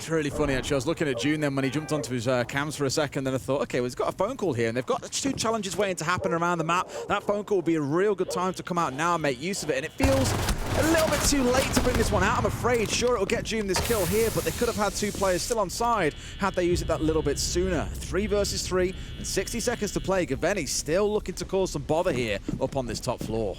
It's really funny, actually. I was looking at June then when he jumped onto his cams for a second, and I thought, okay, well, he's got a phone call here, and they've got 2 challenges waiting to happen around the map. That phone call will be a real good time to come out now and make use of it, and it feels a little bit too late to bring this one out, I'm afraid. Sure, it'll get June this kill here, but they could have had 2 players still on side had they used it that little bit sooner. 3 versus 3, and 60 seconds to play. Gaveni still looking to cause some bother here up on this top floor.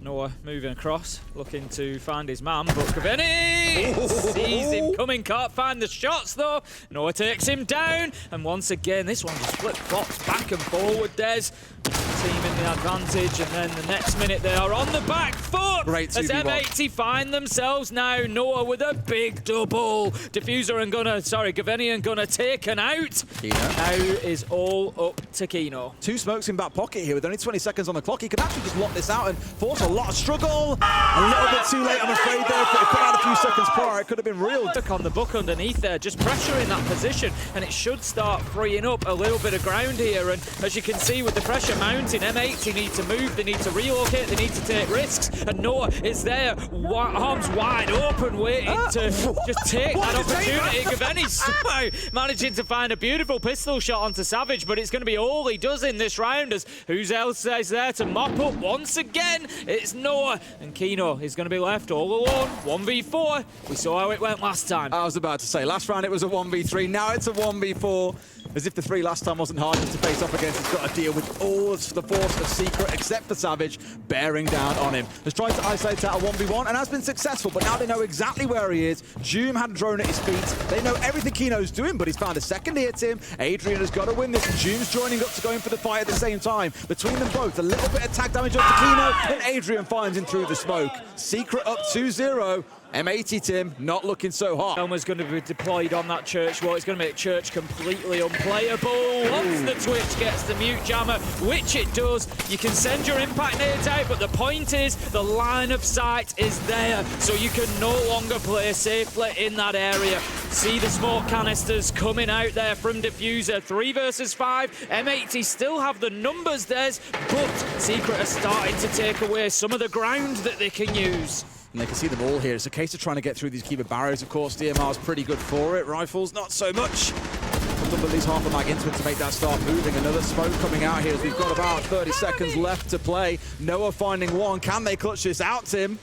Noah moving across, looking to find his man, but Gaveni sees him coming, can't find the shots though. Noah takes him down, and once again, this one just flip-flops back and forward, Des. Team in the advantage, and then the next minute they are on the back foot. Great as M80 find themselves now. Noah with a big double. Diffuser and Gunner, Gaveni and Gunner taken out. Kino. Now is all up to Kino. 2 smokes in back pocket here with only 20 seconds on the clock. He could actually just lock this out and force a lot of struggle. A little bit too late, I'm afraid, there. If it put out a few seconds prior, it could have been real. Look on the book underneath there, just pressure in that position, and it should start freeing up a little bit of ground here. And as you can see, with the pressure mounting, M80 need to move, they need to relocate, they need to take risks, and Noah is there, arms wide open, waiting to just take that opportunity. Gaveni somehow managing to find a beautiful pistol shot onto Savage, but it's going to be all he does in this round, as who else is there to mop up once again? It's Noah, and Kino is going to be left all alone. 1v4. We saw how it went last time. I was about to say, last round it was a 1v3, now it's a 1v4. As if the 3 last time wasn't hard enough to face off against. He's got to deal with all of the force of Secret, except for Savage, bearing down on him. Has tried to isolate out a 1v1 and has been successful, but now they know exactly where he is. Joom had a drone at his feet. They know everything Kino's doing, but he's found a second hit him. Adrian has got to win this, and Joom's joining up to go in for the fight at the same time. Between them both, a little bit of tag damage up to Kino, and Adrian finds him through the smoke. Secret up 2-0. M80, Tim, not looking so hot. Elmer's going to be deployed on that Church wall. It's going to make Church completely unplayable. Once the Twitch gets the mute jammer, which it does, you can send your impact nades out, but the point is the line of sight is there, so you can no longer play safely in that area. See the smoke canisters coming out there from Diffuser. 3 versus 5. M80 still have the numbers, but Secret are starting to take away some of the ground that they can use. And they can see them all here. It's a case of trying to get through these keeper barriers, of course. DMR's pretty good for it. Rifles, not so much. Comes up at least half a mag into it to make that start moving. Another smoke coming out here as we've got about 30 seconds left to play. Noah finding one. Can they clutch this out, Tim?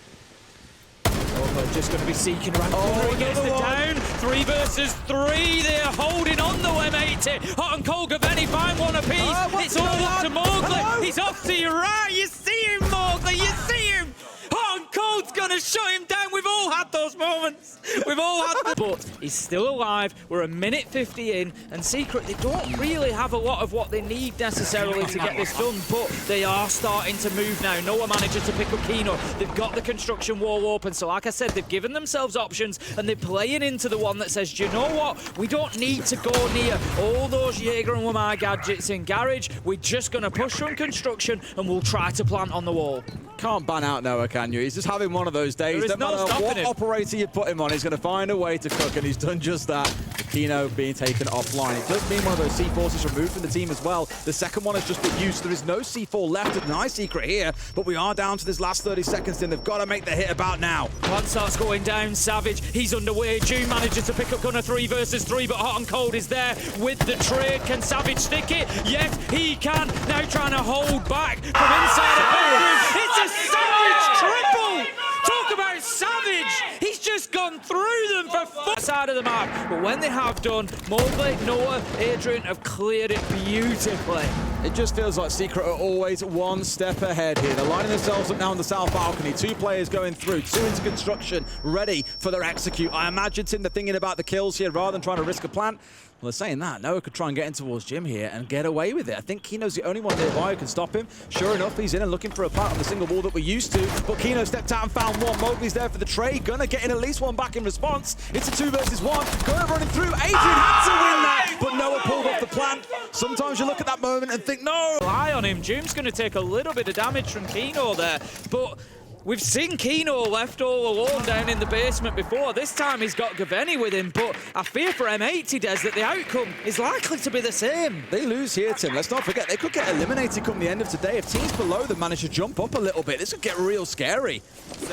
Oh, they're just going to be seeking around the corner. He gets the down. 3 versus 3. They're holding on though, M80. Hot and cold, Gaveni find one apiece. It's all up to Mowgli. He's off to your right. You see him, Mowgli. You see him. Hot and cold's gonna shut him down. We've all had those moments. We've all had them. But he's still alive. We're a minute 50 in, and Secret, they don't really have a lot of what they need necessarily to get this done, but they are starting to move now. Noah manager to pick up Kino. They've got the construction wall open, so like I said, they've given themselves options, and they're playing into the one that says, do you know what? We don't need to go near all those Jaeger and Lamar gadgets in garage. We're just gonna push from construction, and we'll try to plant on the wall. Can't ban out Noah, can you? He's just having one of those days. No matter what operator you put him on, he's going to find a way to cook, and he's done just that. Kino being taken offline. It does mean one of those C4s is removed from the team as well. The second one has just been used. There is no C4 left to deny Secret here, but we are down to this last 30 seconds, and they've got to make the hit about now. One starts going down. Savage, he's underway. Joom manages to pick up Gunner. 3 versus 3, but Hot and Cold is there with the trade. Can Savage stick it? Yes, he can. Now trying to hold back from inside the bedroom. It's a Savage triple! Talk about Savage! He's just gone through them for side of the map. But when they have done, Mowgli, Noah, Adrian have cleared it beautifully. It just feels like Secret are always one step ahead here. They're lining themselves up now on the south balcony. 2 players going through, 2 into construction, ready for their execute. I imagine, Tim, they're thinking about the kills here rather than trying to risk a plant. Well, they're saying that. Noah could try and get in towards Jim here and get away with it. I think Kino's the only one nearby who can stop him. Sure enough, he's in and looking for a plant on the single wall that we're used to. But Kino stepped out and found one. Mowgli's there for the trade. Gonna get in at least one back in response. It's a 2 versus 1. Gonna running through. Adrian had to win that, but Noah pulled off the plant. Sometimes you look at that moment and think, no. Eye on him. Joom's going to take a little bit of damage from Kino there, but We've seen Kino left all alone down in the basement before. This time he's got Gaveni with him, but I fear for M80, Des, that the outcome is likely to be the same. They lose here, Tim. Let's not forget, they could get eliminated come the end of today. If teams below them manage to jump up a little bit, this could get real scary.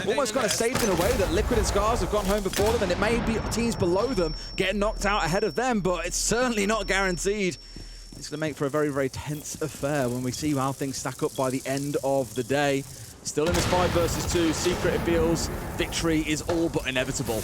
Almost kind of saved in a way that Liquid and Scars have gone home before them, and it may be teams below them getting knocked out ahead of them, but it's certainly not guaranteed. It's going to make for a very, very tense affair when we see how things stack up by the end of the day. Still in this 5 versus 2, Secret, it feels victory is all but inevitable.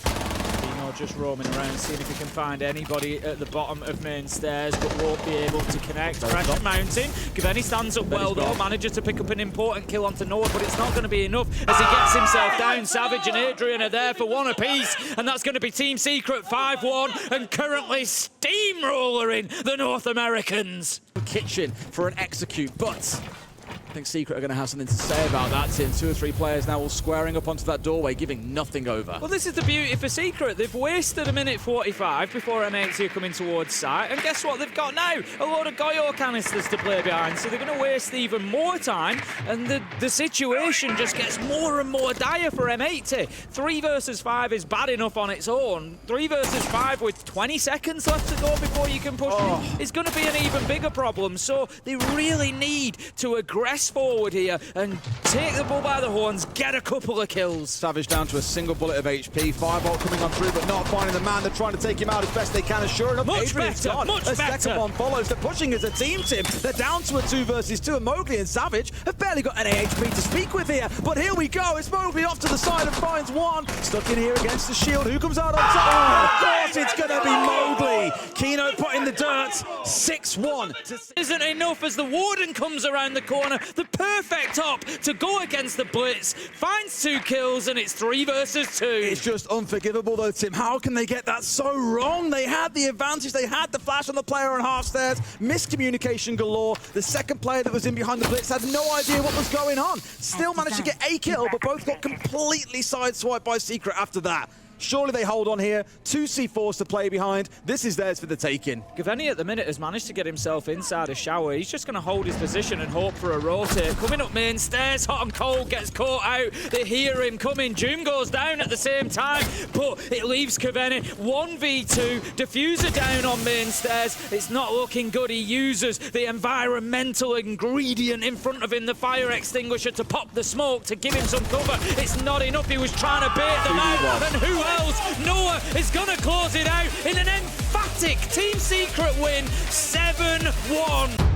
Kino just roaming around, seeing if he can find anybody at the bottom of main stairs, but won't be able to connect. Pressure mounting. Gaveni stands up well though, manages to pick up an important kill onto Noah, but it's not going to be enough as he gets himself down. Savage and Adrian are there for one apiece, and that's going to be Team Secret 5-1, and currently steamrolling the North Americans. Kitchen for an execute, but I think Secret are going to have something to say about that, Tim. 2 or 3 players now all squaring up onto that doorway, giving nothing over. Well, this is the beauty for Secret. They've wasted a minute 45 before M80 are coming towards site, and guess what they've got now? A load of Goyo canisters to play behind, so they're going to waste even more time, and the situation just gets more and more dire for M80. 3 versus 5 is bad enough on its own. 3 versus 5 with 20 seconds left to go before you can push it is going to be an even bigger problem, so they really need to aggress forward here and take the bull by the horns, get a couple of kills. Savage down to a single bullet of HP. Firebolt coming on through, but not finding the man. They're trying to take him out as best they can, and sure enough, Adrian's gone. A second one follows. They're pushing as a team, Tim. They're down to a 2 versus 2, and Mowgli and Savage have barely got any HP to speak with here. But here we go. It's Mowgli off to the side and finds one. Stuck in here against the shield. Who comes out on top? Oh, of course it's going to be Mowgli. Kino put in the dirt. 6-1. Isn't enough as the Warden comes around the corner. The perfect op to go against the Blitz. Finds 2 kills, and it's 3 versus 2. It's just unforgivable though, Tim. How can they get that so wrong? They had the advantage. They had the flash on the player on half stairs. Miscommunication galore. The second player that was in behind the Blitz had no idea what was going on. Still managed to get a kill, but both got completely sideswiped by Secret after that. Surely they hold on here. 2 C4s to play behind. This is theirs for the taking. Gaveni at the minute has managed to get himself inside a shower. He's just going to hold his position and hope for a rotate. Coming up main stairs, hot and cold, gets caught out. They hear him coming. Doom goes down at the same time, but it leaves Gaveni 1v2. Diffuser down on main stairs. It's not looking good. He uses the environmental ingredient in front of him, the fire extinguisher, to pop the smoke to give him some cover. It's not enough. He was trying to bait them out, and who else? Noah is going to close it out in an emphatic Team Secret win, 7-1.